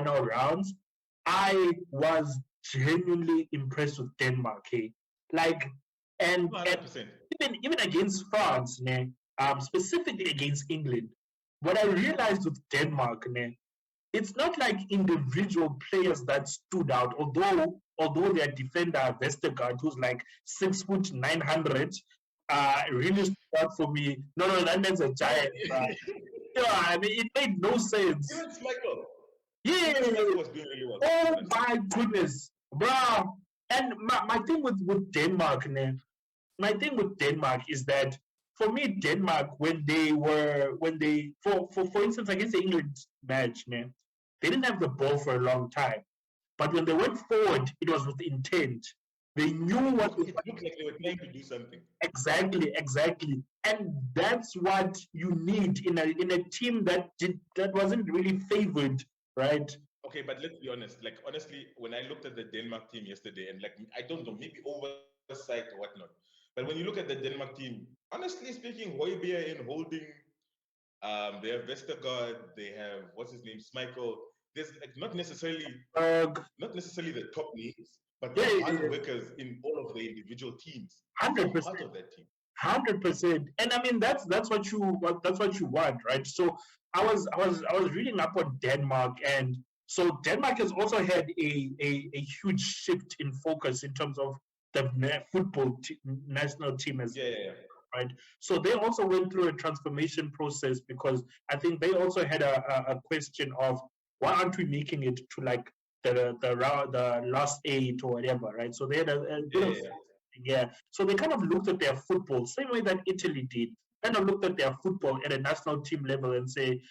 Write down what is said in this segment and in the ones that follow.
final rounds, I was genuinely impressed with Denmark. Hey, like, and 100%. even against France, ne, specifically against England, what I realized with Denmark, ne, it's not like individual players that stood out. Although their defender Vestergaard, who's like 6 foot 900, really stood out for me. No, no, that man's a giant. Yeah, I mean, it made no sense. Even Schmeichel. Yeah. Even Schmeichel was doing really well. Oh my goodness, bro. And my thing with Denmark, ne, my thing with Denmark is that for me, Denmark, when they for instance against the England match, man, they didn't have the ball for a long time. But when they went forward, it was with intent. They knew what It looked like they were trying to do something. exactly, and that's what you need in a team that wasn't really favored, right? Okay, but let's be honest. Like honestly, when I looked at the Denmark team yesterday, and like I don't know, maybe oversight or whatnot. But when you look at the Denmark team, honestly speaking, Højbjerg in holding, they have Vestergaard, they have what's his name, Schmeichel. There's like not necessarily the top names, but Yeah, they're yeah, hard yeah. workers in all of the individual teams. They hundred are part percent. of that team. 100%, and I mean that's what you want, right? So I was reading up on Denmark, and so Denmark has also had a huge shift in focus in terms of the national team as Yeah, yeah, yeah. right. So they also went through a transformation process because I think they also had a question of why aren't we making it to like the last eight or whatever, right? So they had a bit Yeah, of yeah, yeah. yeah. So they kind of looked at their football, same way that Italy did, kind of looked at their football at a national team level and say,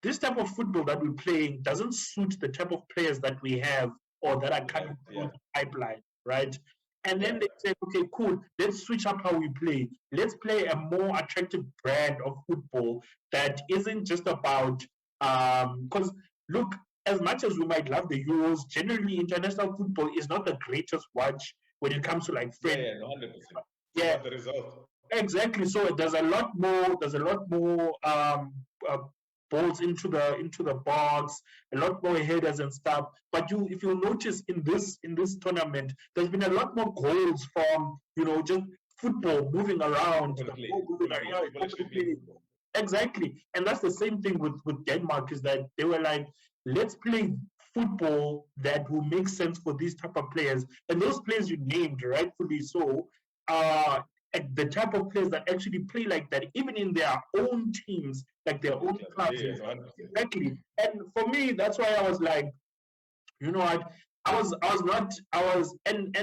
this type of football that we're playing doesn't suit the type of players that we have or that are We coming have, through yeah, the pipeline, right? And then yeah. they said, okay, cool, let's switch up how we play. Let's play a more attractive brand of football that isn't just about, because look, as much as we might love the Euros, generally international football is not the greatest watch when it comes to like Yeah, friends. yeah, no, 100%. It's Yeah, about the result. exactly. So there's a lot more. There's a lot more balls into the box, a lot more headers and stuff. But if you notice in this tournament, there's been a lot more goals from just football moving around, Open the play, ball moving open play. around, People open actually playing play. football. Exactly, and that's the same thing with Denmark. Is that they were like, let's play football that will make sense for these type of players, and those players you named, rightfully so, are the type of players that actually play like that, even in their own teams, like their In the own clubs. Yeah, clubs. yeah, no, 100%. Exactly, and for me, that's why I was like, you know what, I was not, I was, and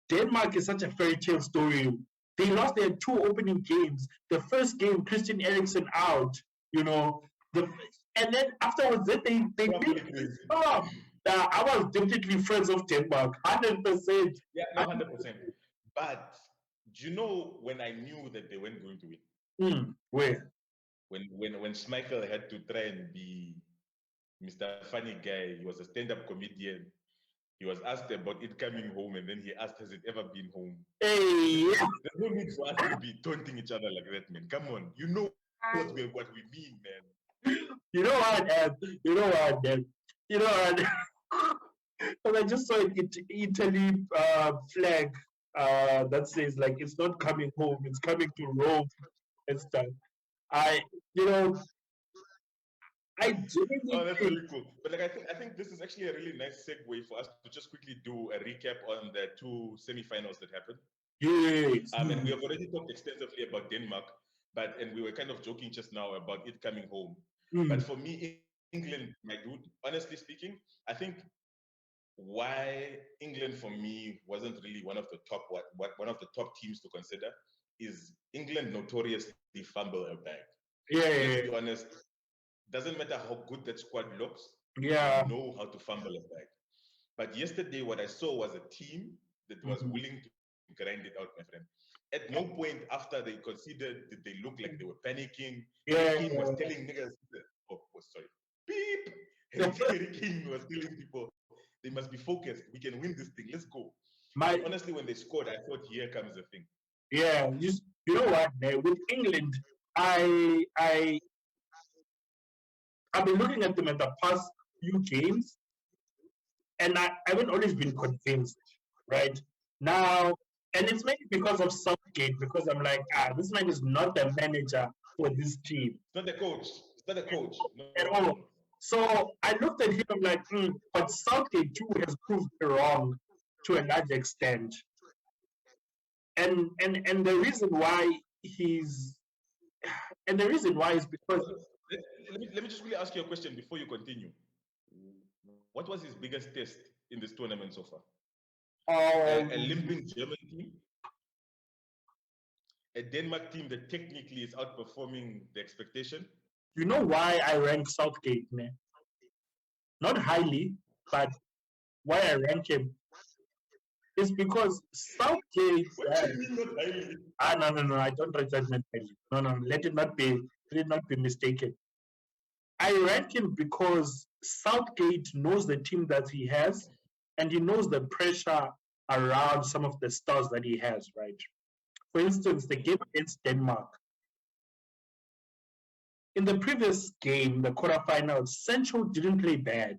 Denmark is such a fairy tale story. They lost their two opening games. The first game, Christian Eriksen out, you know, the and then afterwards, then they beat. Probably crazy. Oh, I was definitely friends of Denmark, 100%. Yeah, no, 100%. But do you know when I knew that they weren't going to win? Where? When Schmeichel had to try and be Mr. Funny Guy, he was a stand-up comedian. He was asked about it coming home, and then he asked, "Has it ever been home?" Hey, There's no need for us to be taunting each other like that, man. Come on, you know what we mean, man. you know what? You know what? You know what? Because I just saw an Italy flag that says like it's not coming home, it's coming to Rome and stuff. I, you know, I Oh, genuinely that's think really cool. But like, I think this is actually a really nice segue for us to just quickly do a recap on the two semifinals that happened. yes, And we have already talked extensively about Denmark, and we were kind of joking just now about it coming home. But mm, for me, England, my dude, honestly speaking, I think why England for me wasn't really one of the top one of the top teams to consider is England notoriously fumble a bag. Let's yeah, be honest, doesn't matter how good that squad looks, they yeah, know how to fumble a bag. But yesterday, what I saw was a team that was mhm, willing to grind it out, my friend. At no point after they conceded did they look like they were panicking. Harry yeah, Kane was telling niggas, oh, sorry, beep. Harry Kane was telling people they must be focused. We can win this thing. Let's go. And my honestly, when they scored, I thought, here comes the thing. yeah. You know what? With England, I I've been looking at them at the past. few games, and I haven't always been convinced, right? Now, and it's maybe because of Southgate, because I'm like, this man is not the manager for this team It's not the coach. It's not the coach. No, at no, all. no. So I looked at him, I'm like, but Southgate too has proved me wrong to a large extent. And the reason why he's and the reason why is because Let me just really ask you a question before you continue. What was his biggest test in this tournament so far? A limping German team, a Denmark team that technically is outperforming the expectation. You know why I rank Southgate, man? Not highly, but why I rank him is because Southgate. What do you mean not highly? No, I don't rate that man highly. No, let it not be mistaken. I rank him because Southgate knows the team that he has, and he knows the pressure around some of the stars that he has, right? For instance, the game against Denmark. In the previous game, the quarterfinals, Sancho didn't play bad.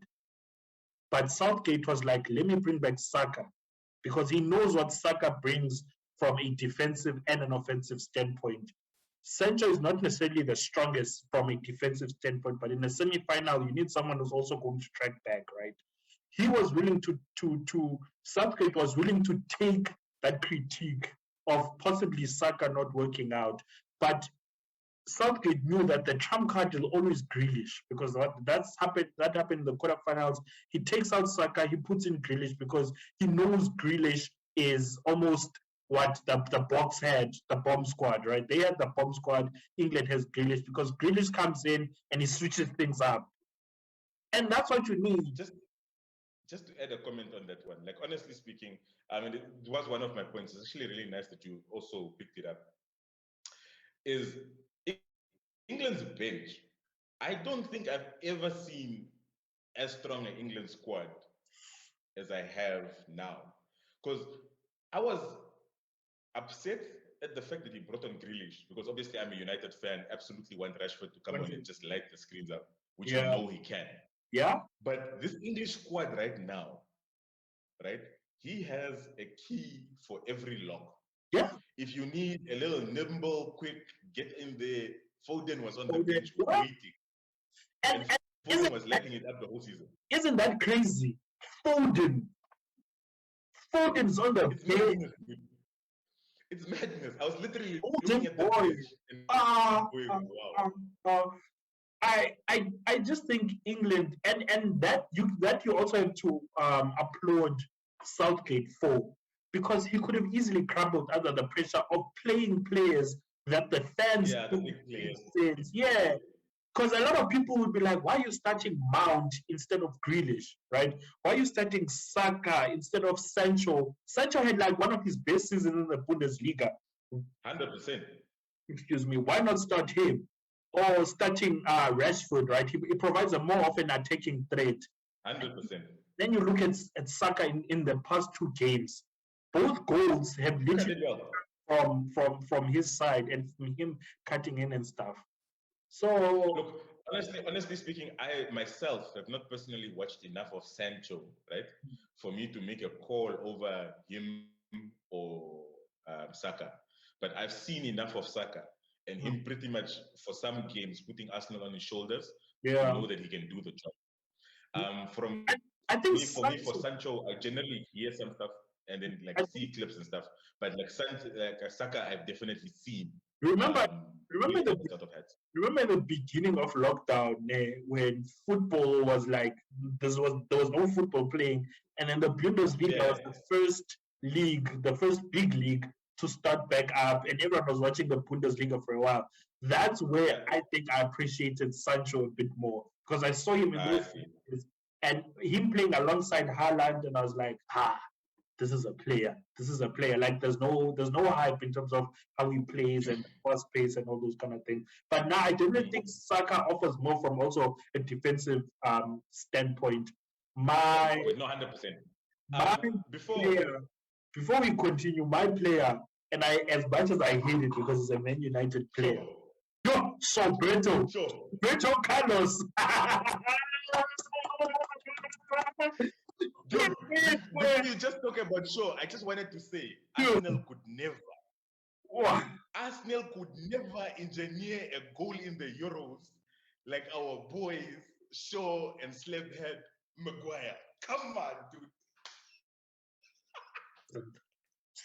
But Southgate was like, let me bring back Saka, because he knows what Saka brings from a defensive and an offensive standpoint. Sancho is not necessarily the strongest from a defensive standpoint, but in a semi-final, you need someone who's also going to track back, right? He was willing Southgate was willing to take that critique of possibly Saka not working out, but Southgate knew that the trump card is always Grealish, because that happened in the quarterfinals. He takes out Saka, he puts in Grealish because he knows Grealish is almost what the box had, the bomb squad, right? They had the bomb squad. England has Grealish because Grealish comes in and he switches things up. And that's what you need. Just to add a comment on that one, like honestly speaking, I mean, it was one of my points. It's actually really nice that you also picked it up. Is England's bench, I don't think I've ever seen as strong an England squad as I have now. Because I was upset at the fact that he brought on Grealish, because obviously I'm a United fan, absolutely want Rashford to come on and just light the screens up, which I know he can. Yeah. But this English squad right now, right, he has a key for every lock. Yeah. If you need a little nimble, quick, get in there, Foden was on the bench waiting. And Foden was lighting it up the whole season. Isn't that crazy? Foden's on the bench. It's madness. I was literally looking at the bench and wow. I just think England and that you also have to applaud Southgate for, because he could have easily crumbled under the pressure of playing players that the fans yeah. Because a lot of people would be like, why are you starting Mount instead of Grealish, right? Why are you starting Saka instead of Sancho? Sancho had like one of his best seasons in the Bundesliga. 100%. Excuse me. Why not start him? Or starting Rashford, right? He provides a more of an attacking threat. 100%. Then you look at Saka in the past two games. Both goals have literally from his side and from him cutting in and stuff. So look, honestly speaking, I myself have not personally watched enough of Sancho, right, for me to make a call over him or Saka. But I've seen enough of Saka and him pretty much for some games putting Arsenal on his shoulders to know that he can do the job. For Sancho, I generally hear some stuff and then like see clips and stuff. But like Saka, I've definitely seen. Remember the beginning of lockdown when football was like there was no football playing, and then the Bundesliga was the first big league to start back up, and everyone was watching the Bundesliga for a while. That's where I think I appreciated Sancho a bit more, because I saw him in those games and him playing alongside Haaland, and I was like, this is a player. Like there's no hype in terms of how he plays and fast pace and all those kind of things. But now I definitely think Saka offers more from also a defensive standpoint. No, 100%. Before we continue, my player, and I, as much as I hate it because it's a Man United player. Beto Carlos. Dude, before you just talk about Shaw, I just wanted to say Arsenal could never engineer a goal in the Euros like our boys Shaw and Slabhead Maguire. Come on, dude.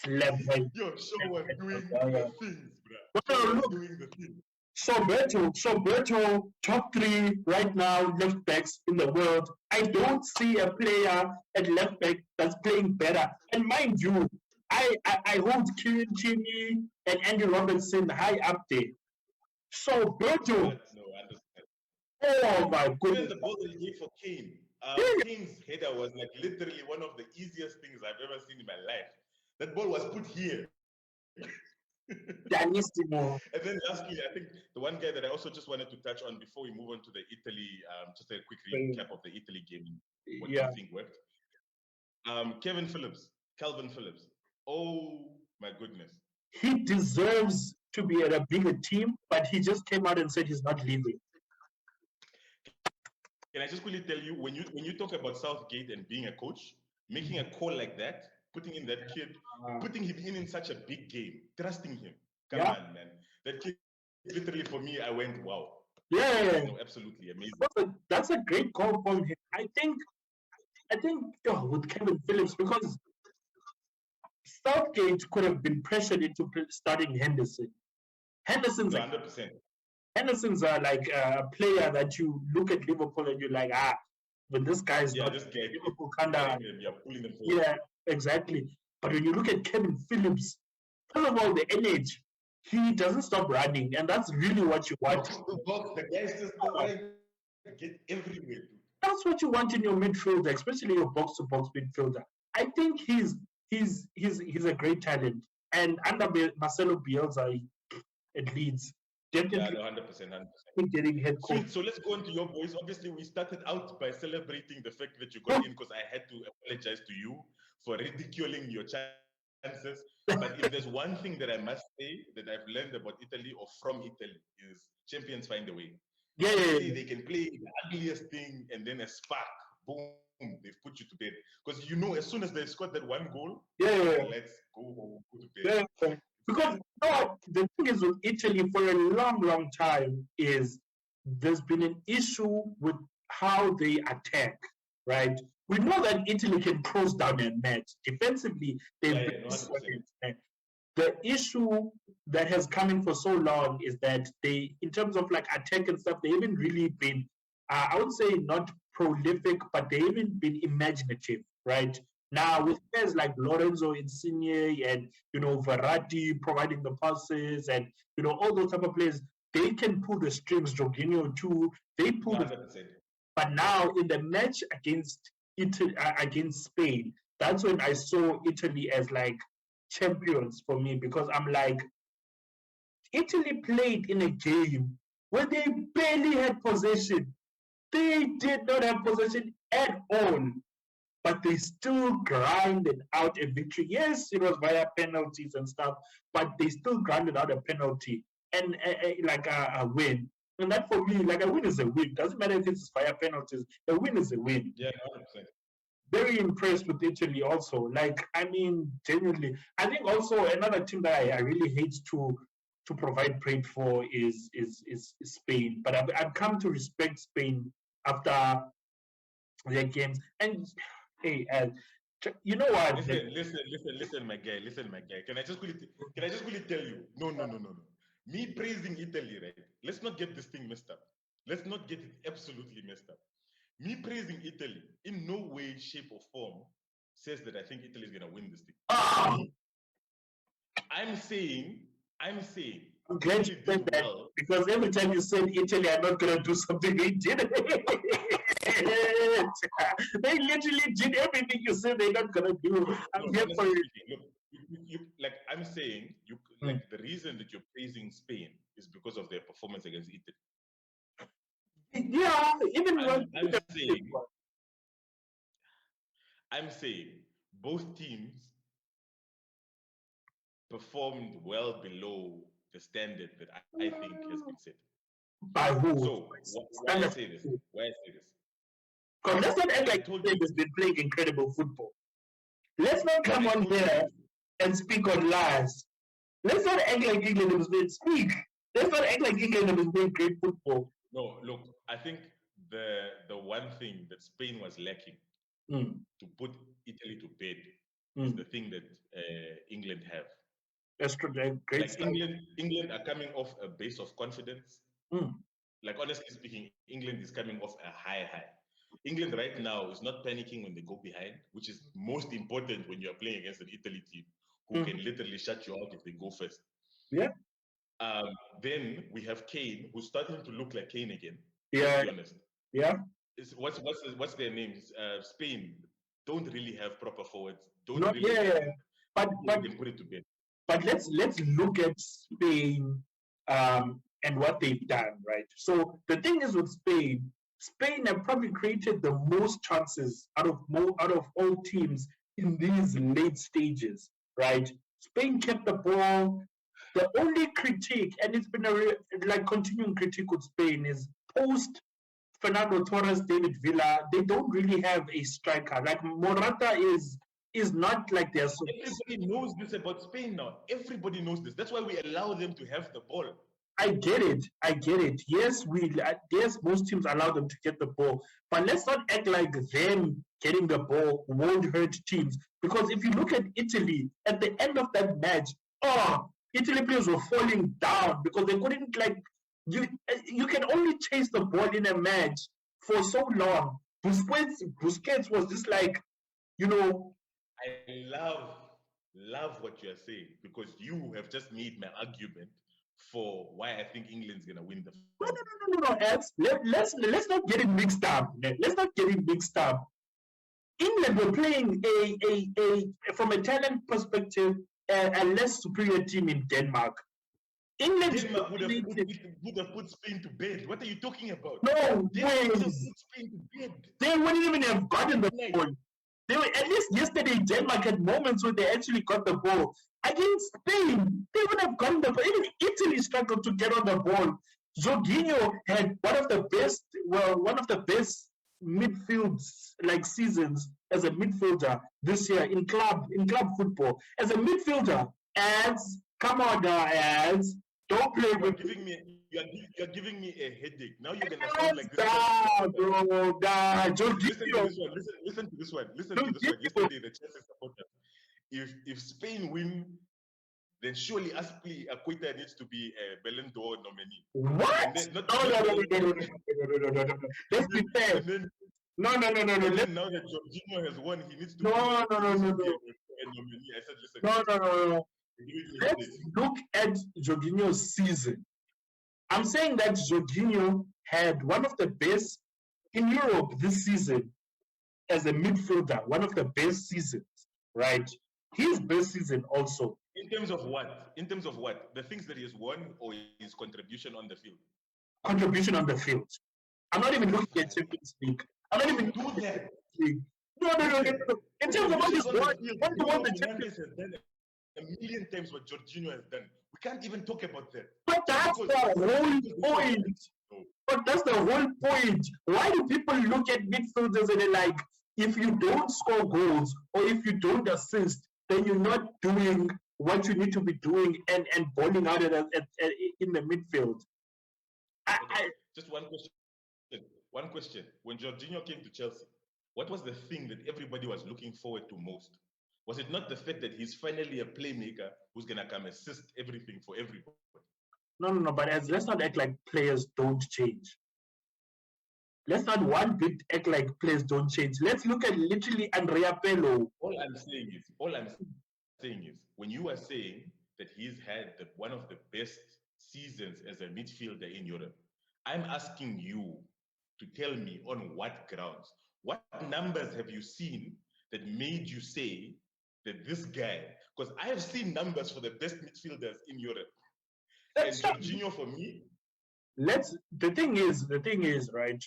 Slabhead. Yo, Shaw was doing the things, bro. Well, look, Doing the things. Berto, top 3 right now, left backs in the world. I don't see a player at left back that's playing better. And mind you, I hold Kieran Tierney and Andy Robertson high up there. So Berto, No, I understand. oh my Even goodness. the goal that he gave for Kane, Kane's header was like literally one of the easiest things I've ever seen in my life. That ball was put here. Pianissimo. And then lastly, I think the one guy that I also just wanted to touch on before we move on to the Italy, just a quick recap of the Italy game. What do you think worked? Calvin Phillips. Oh my goodness. He deserves to be at a bigger team, but he just came out and said he's not leaving. Can I just quickly tell you, when you talk about Southgate and being a coach, making a call like that, putting in that kid, putting him in such a big game, trusting him. Come on, man. That kid, literally for me, I went, wow. Yeah, no, absolutely amazing. That's a great call from him. I think with Kevin Phillips, because Southgate could have been pressured into starting Henderson. Henderson's 100%. Henderson's like a player that you look at Liverpool and you're like, but this guy's not this guy, Liverpool kind of. pulling them forward. Yeah, exactly. But when you look at Kevin Phillips, first of all, the energy, he doesn't stop running, and that's really what you want. The guy's just trying to get everywhere. That's what you want in your midfielder, especially your box-to-box midfielder. I think he's a great talent, and under Marcelo Bielsa at Leeds, definitely 100%. getting head coach. Sweet. So let's go on to your boys. Obviously, we started out by celebrating the fact that you got in, because I had to apologize to you for ridiculing your chances. But if there's one thing that I must say that I've learned about Italy or from Italy, is champions find a way. Yeah. They can play the ugliest thing, and then a spark, boom, they've put you to bed. Because as soon as they scored that one goal, let's go home, go to bed. Yeah. Because the thing is with Italy for a long time is there's been an issue with how they attack, right? We know that Italy can close down a match. Defensively, the issue that has come in for so long is that they, in terms of like attack and stuff, they haven't really been, I would say not prolific, but they haven't been imaginative, right? Now, with players like Lorenzo Insigne and, Verratti providing the passes and, all those type of players, they can pull the strings. Jorginho too, they pull the. But now in the match against Italy, against Spain, that's when I saw Italy as like champions for me, because I'm like, Italy played in a game where they barely had possession. They did not have possession at all. But they still grinded out a victory. Yes, it was via penalties and stuff, but they still grinded out a penalty and like a win. And that for me, like a win is a win. Doesn't matter if it's via penalties. A win is a win. Yeah, 100%. Very impressed with Italy also. Like, I mean, genuinely. I think also another team that I really hate to provide praise for is Spain. But I've come to respect Spain after their games. And hey, you know what? Listen, my guy. Can I just quickly tell you? No. Me praising Italy, right? Let's not get this thing messed up. Let's not get it absolutely messed up. Me praising Italy in no way, shape, or form says that I think Italy is gonna win this thing. I'm saying. I'm glad you said that, because every time you said Italy are not gonna do something, they did it. They literally did everything you said they're not gonna do. I'm here for it. Like I'm saying, like the reason that you're praising Spain is because of their performance against Italy. Yeah, even I'm saying both teams performed well below the standard that I think has been set. By who? So why I say this? Because let's not act I like told England you. has been playing incredible football. Let's not come I on told you. here and speak on lies. Let's not act like England has been speak. Let's not act like England has been playing great football. No, look, I think the one thing that Spain was lacking Mm, to put Italy to bed is mm. the thing that England have. That's true. Great Like stuff. England are coming off a base of confidence. Mm, Like honestly speaking, England is coming off a high. England right now is not panicking when they go behind, which is most important when you are playing against an Italy team who mm. can literally shut you out if they go first. Yeah, Um, then we have Kane, who's starting to look like Kane again. yeah, Let's be honest. yeah. What's their names? Spain don't really have proper forwards. Don't Not really have yeah. But people but who can put it to bed. but let's look at Spain and what they've done, right? So the thing is with Spain, Spain have probably created the most chances out of all teams in these late stages, right? Spain kept the ball. The only critique, and it's been like continuing critique with Spain, is post Fernando Torres, David Villa. They don't really have a striker. Like Morata is not like their. Everybody knows this about Spain now. Everybody knows this. That's why we allow them to have the ball. I get it. I get it. Yes, yes, most teams allow them to get the ball, but let's not act like them getting the ball won't hurt teams. Because if you look at Italy at the end of that match, oh, Italy players were falling down because they couldn't like you. You can only chase the ball in a match for so long. Busquets was just like, you know, I love what you are saying because you have just made my argument for why I think England's gonna win the no, final. no, no, no, no, Eds. Let's not get it mixed up. Let's not get it mixed up. England were playing a from a talent perspective a less superior team in Denmark. England Denmark would have put Spain to bed. What are you talking about? no Denmark would have ways. put Spain to bed. They wouldn't even have gotten the Like, ball. They were at least yesterday. Denmark had moments where they actually got the ball against Spain. They would have gotten the ball. Even Italy struggled to get on the ball. Jorginho had one of the best midfields like seasons as a midfielder this year in club football. As a midfielder, as come on now, as don't play with you're giving me a headache. Now you're gonna sound like this. bro. Jorginho. Listen to this one. Listen to this one. Yesterday, the Chelsea supporters. If Spain win, then surely Aspilicueta needs to be a Ballon d'Or nominee. What? Then, No. Let's be fair. No. Now that Jorginho has won, he needs to be a nominee. I said, listen. No. Let's look at Jorginho's season. I'm saying that Jorginho had one of the best in Europe this season as a midfielder, one of the best seasons, right? His best season also. In terms of what? In terms of what? The things that he has won or his contribution on the field? Contribution on the field. I'm not even looking at Champions League. I'm not even do that. No. In terms of what he's won, what he won the Champions League has done a million times what Jorginho has done. We can't even talk about that. But that's the whole point. But that's the whole point. Why do people look at midfielders and they're like, if you don't score goals or if you don't assist, then you're not doing what you need to be doing and balling out in the midfield? Just one question. One question. When Jorginho came to Chelsea, what was the thing that everybody was looking forward to most? Was it not the fact that he's finally a playmaker who's going to come assist everything for everybody? No. But let's not act like players don't change. Let's not one bit act like players don't change. Let's look at literally Andrea Pirlo. All I'm saying is, when you are saying that he's had one of the best seasons as a midfielder in Europe, I'm asking you to tell me on what grounds, what numbers have you seen that made you say that this guy, because I have seen numbers for the best midfielders in Europe. And Jorginho for me. The thing is, right?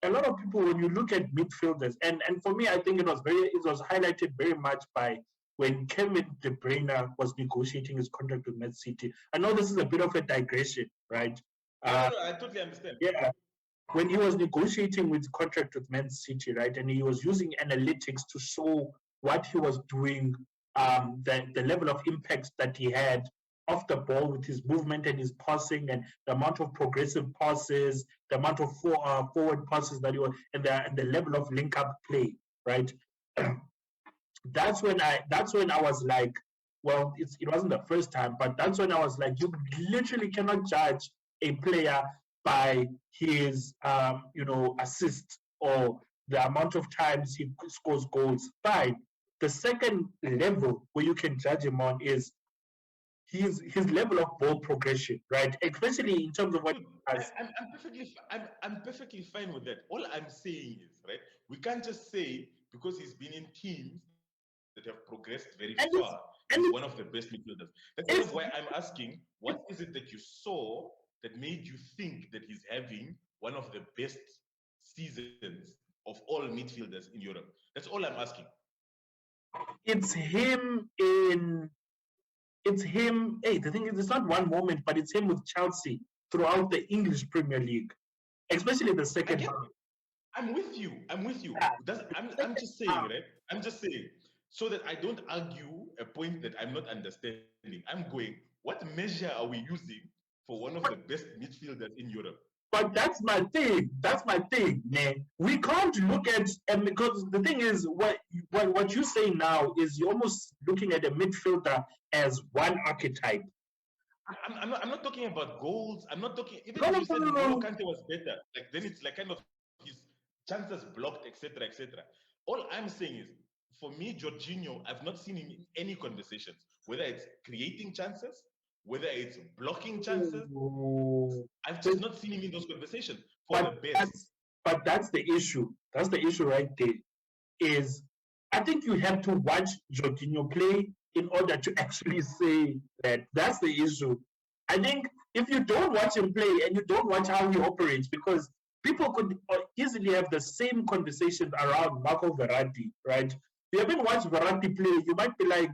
A lot of people, when you look at midfielders, and for me, I think it was highlighted very much by when Kevin De Bruyne was negotiating his contract with Man City. I know this is a bit of a digression, right? No, I totally understand. Yeah, when he was negotiating with contract with Man City, right, and he was using analytics to show what he was doing, the level of impact that he had off the ball with his movement and his passing and the amount of progressive passes, the amount of forward passes that he was, and the level of link up play, right? That's when I was like, well, it wasn't the first time, but that's when I was like, you literally cannot judge a player by his assist or the amount of times he scores goals. Fine. The second level where you can judge him on is his level of ball progression, right? Especially in terms of what Dude, he does. I'm perfectly fine with that. All I'm saying is, right, we can't just say because he's been in teams that have progressed very far, And he's it's one of the and best midfielders. That's sort of why I'm it's asking, what is it that you saw that made you think that he's having one of the best seasons of all midfielders in Europe? That's all I'm asking. it's him in it's him. Hey, the thing is, it's not one moment, but it's him with Chelsea throughout the English Premier League, especially the I second get half. I'm with you. I'm with you. Yeah, I'm just saying, half. right? I'm just saying, so that I don't argue a point that I'm not understanding. I'm going, what measure are we using for one of the But, best midfielders in Europe? but that's my thing. That's my thing, man. We can't look at and because the thing is, what you say now is you're almost looking at a midfielder as one archetype. I'm not talking about goals. I'm not talking, even No, if no, you no, said no, N'Golo no. Kante was better, like then it's like kind of his chances blocked, etc., etc. All I'm saying is, for me, Jorginho, I've not seen him in any conversations, whether it's creating chances, whether it's blocking chances. Oh. I've just not seen him in those conversations for the But best. that's the issue. That's the issue right there. Is I think you have to watch Jorginho play in order to actually say that. That's the issue. I think if you don't watch him play and you don't watch how he operates, because people could easily have the same conversation around Marco Verratti, right? You haven't watched Verratti play, you might be like,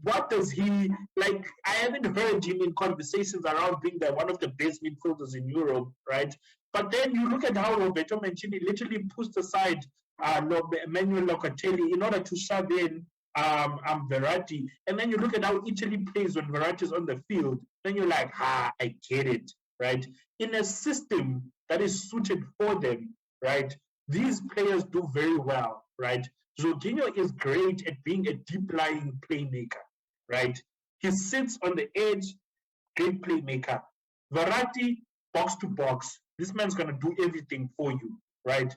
what does he like? I haven't heard him in conversations around being one of the best midfielders in Europe, right? But then you look at how Roberto Mancini literally pushed aside Emmanuel Locatelli in order to shove in Verratti. And then you look at how Italy plays when Verratti is on the field. Then you're like, I get it, right? In a system that is suited for them, right? These players do very well, right? Jorginho is great at being a deep lying playmaker, right? He sits on the edge, great playmaker. Verratti, box to box. This man's gonna do everything for you, right?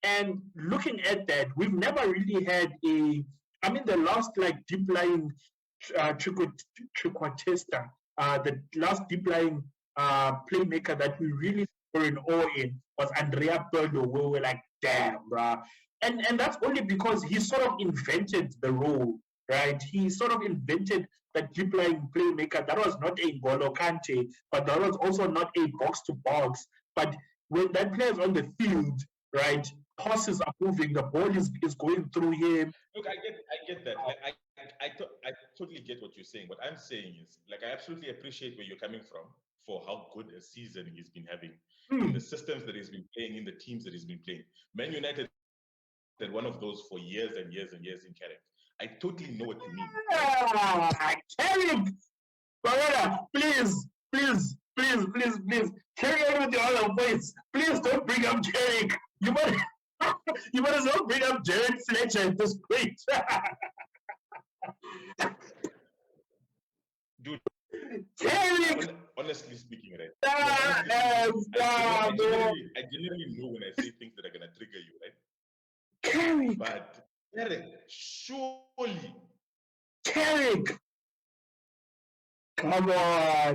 And looking at that, we've never really had I mean, the last like deep lying Triquatesta, the last deep lying playmaker that we really were in awe in was Andrea Pirlo, where we're like, damn, bruh. And that's only because he sort of invented the role, right? He sort of invented that deep lying playmaker. That was not a Golo Kante, but that was also not a box to box. But when that player is on the field, right, passes are moving, the ball is going through him. Look, I get that. Like I totally get what you're saying. What I'm saying is, like, I absolutely appreciate where you're coming from for how good a season he's been having in the Hmm. systems that he's been playing, in the teams that he's been playing. Man United had one of those for years and years and years in Carrick. I totally know what you mean, right? Carrick, Barella, please, please, please, please, please, carry on with the other points. Please don't bring up Carrick. You might, you might as well bring up Jared Fletcher at this point. Dude, Carrick, honestly speaking, right? No, honestly speaking, that stop, bro. I generally know when I say things that are gonna trigger you, right? Carrick, But Carrick, surely Carrick, come on,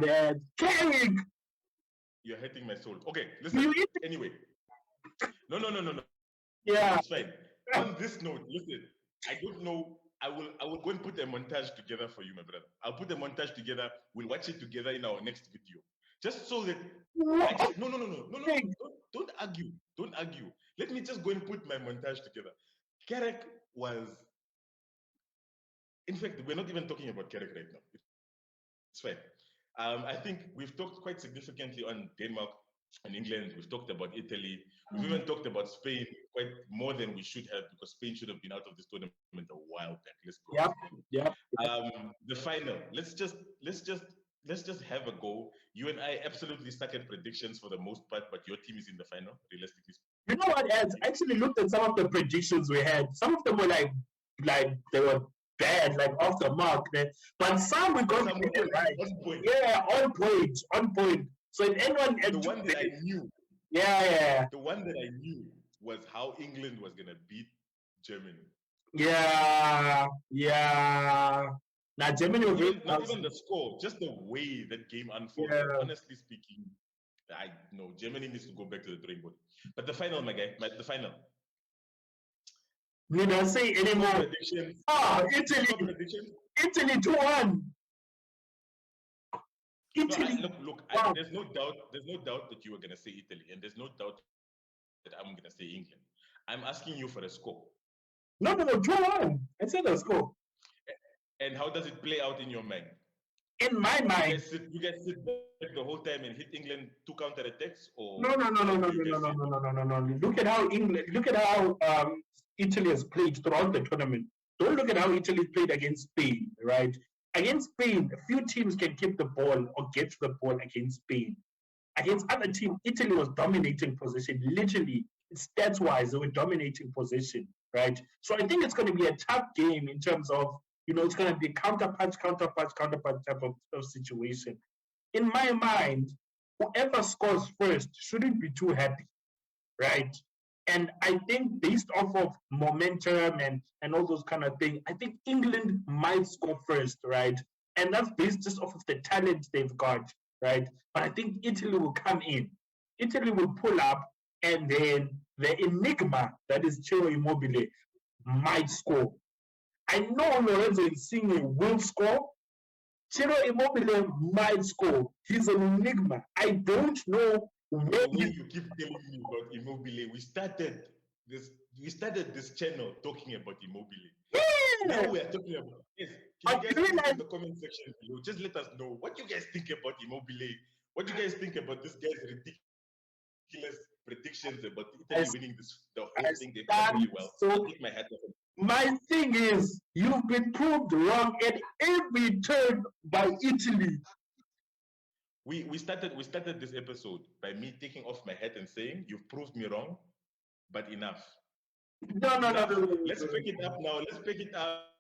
man. Carrick, you're hurting my soul. Okay, you listen. Anyway, no. yeah. It's fine. On this note, listen. I don't know. I will go and put a montage together for you, my brother. I'll put a montage together. We'll watch it together in our next video, just so that I What? just no. Don't argue. Don't argue. Let me just go and put my montage together. Carrick was, in fact, we're not even talking about Carrick right now. It's fine. I think we've talked quite significantly on Denmark. and England. We've talked about Italy. We've even talked about Spain quite more than we should have, because Spain should have been out of this tournament a while back. Let's be Yep, honest. yep. The final. Let's just have a go. You and I absolutely suck at predictions for the most part, but your team is in the final, realistically You know what, Ed? I actually looked at some of the predictions we had. Some of them were like they were bad, like off the mark. But some we got speaking. really right. On point. Yeah, on point, on point. So if anyone had The one that I knew, yeah, the one that I knew was how England was gonna beat Germany. yeah. Now Germany was really Not even the score, just the way that game unfolded. Yeah. Honestly speaking, I know Germany needs to go back to the drawing board. But the final, my guy, the final. We don't say anymore. Predictions. Italy. Predictions. Italy 2-1. Italy. No, look. Wow. There's no doubt that you were gonna say Italy, and there's no doubt that I'm gonna say England. I'm asking you for a score. No, 2-1. I said the score. And how does it play out in your mind? In my mind, you guys sit back the whole time and hit England 2 counter attacks, or no. Look at how Italy has played throughout the tournament. Don't look at how Italy played against Spain, right? Against Spain, a few teams can keep the ball or get to the ball against Spain. Against other teams, Italy was dominating position. Literally, stats-wise, they were dominating position, right? So I think it's going to be a tough game in terms of, it's going to be counterpunch type of situation. In my mind, whoever scores first shouldn't be too happy, right? And I think based off of momentum and all those kind of things, I think England might score first, right? And that's based just off of the talent they've got, right? But I think Italy will come in. Italy will pull up, and then the enigma that is Ciro Immobile might score. I know Lorenzo Insigne will score. Ciro Immobile might score. He's an enigma. I don't know where you keep telling me about Immobile. We started this channel talking about Immobile. Yeah. Now we are talking about yes. Can you guys put in the comment section below? Just let us know what you guys think about Immobile. What do you guys think about this guy's ridiculous predictions about Italy winning the whole thing? They've done really well. So take my hat off. My thing is, you've been proved wrong at every turn by Italy. We started this episode by me taking off my hat and saying, "You've proved me wrong, but enough." No. Let's pick it up now. Let's pick it up.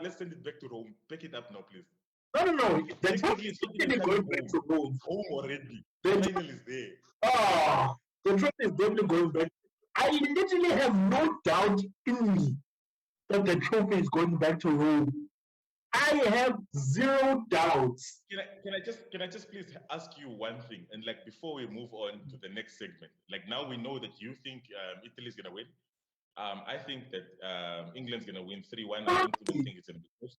Let's send it back to Rome. Pick it up now, please. No. The trophy is going back to Rome. Home already. The final is there. The trophy is definitely going back. I literally have no doubt in me that the trophy is going back to Rome. I have zero doubts. Can I just please ask you one thing? And like before we move on to the next segment, like now we know that you think Italy's gonna win. I think that England's gonna win 3-1. I don't even think it's gonna be close.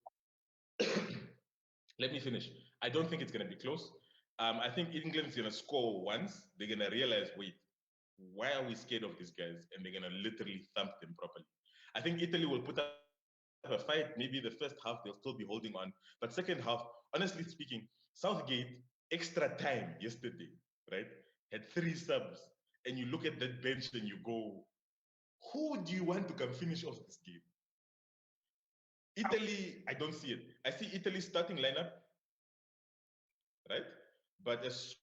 Let me finish. I don't think it's gonna be close. I think England's gonna score once. They're gonna realize, wait, why are we scared of these guys? And they're gonna literally thump them properly. I think Italy will put up a fight. Maybe the first half they'll still be holding on, but second half, honestly speaking, Southgate extra time yesterday, right, had 3 subs, and you look at that bench and you go, who do you want to come finish off this game? Italy, I don't see it. I see Italy's starting lineup, right? But as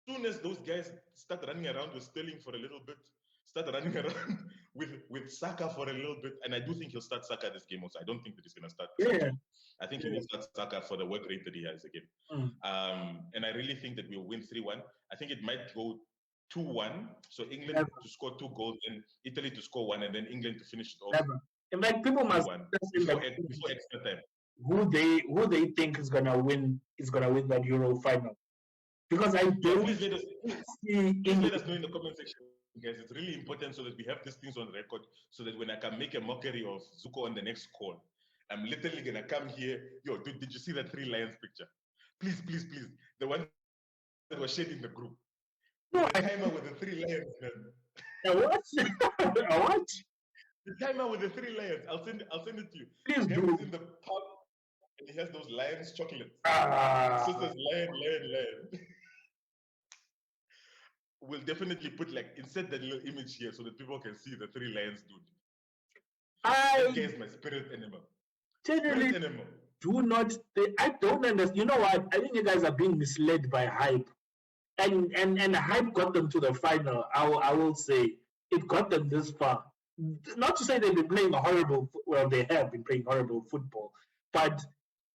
soon as those guys start running around with Sterling for a little bit, start running around with Saka for a little bit, and I do think he'll start Saka this game also. I don't think that he's going to start. Yeah. I think he will start Saka for the work rate that he has again. And I really think that we'll win 3-1. I think it might go 2-1. So England to score 2 goals, and Italy to score 1, and then England to finish it off. In fact, people must before extra time. Who they think is gonna win that Euro final. Because I don't please let us know in the comment section, guys. It's really important so that we have these things on record, so that when I can make a mockery of Zuko on the next call, I'm literally gonna come here. Yo, dude, did you see that 3 lions picture? Please. The one that was shared in the group. No, the timer with the 3 lions, man. What? What? The timer with the 3 lions. I'll send it to you. Please do. He's in the pub and he has those lions chocolates. So says lion. we'll definitely put like insert the little image here so that people can see the three lions, dude. I That guy is my spirit animal. generally Spirit animal. do not. I don't understand. You know what? I think you guys are being misled by hype, and hype got them to the final. I will say it got them this far. Not to say they've been playing horrible. Well, they have been playing horrible football, but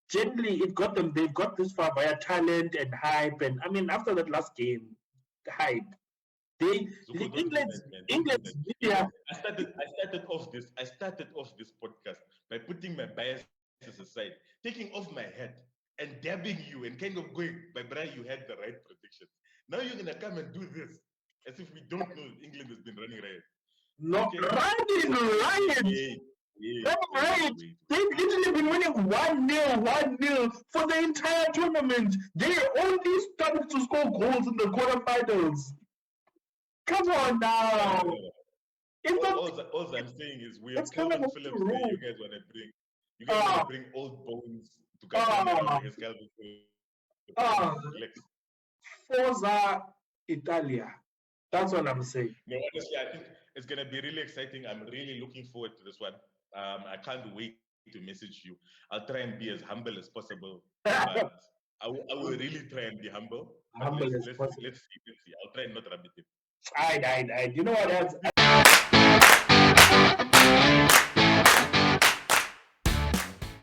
generally it got them. They've got this far via talent and hype. And I mean, after that last game, hype. They Zuko, don't do England's that, man. Don't do England's that. media. I started off this podcast by putting my biases aside, taking off my hat and dabbing you and kind of going, my brother, you had the right predictions. Now you're gonna come and do this as if we don't know England has been running riot. No, Okay. running riot. Right. They've literally been winning 1-0, 1-0 for the entire tournament. They only started to score goals in the quarterfinals. Come on now. It's not, All I'm saying is we have it's kind of Calvin a Phillips rule. there. You guys want to bring old bones to Casemiro against Calvin Phillips. Relax. Forza Italia. That's what I'm saying. No, honestly, I think it's gonna be really exciting. I'm really looking forward to this one. I can't wait to message you. I'll try and be as humble as possible. But I will really try and be humble. But Humble let's as possible. see. I'll try and not rub it in. You know what else?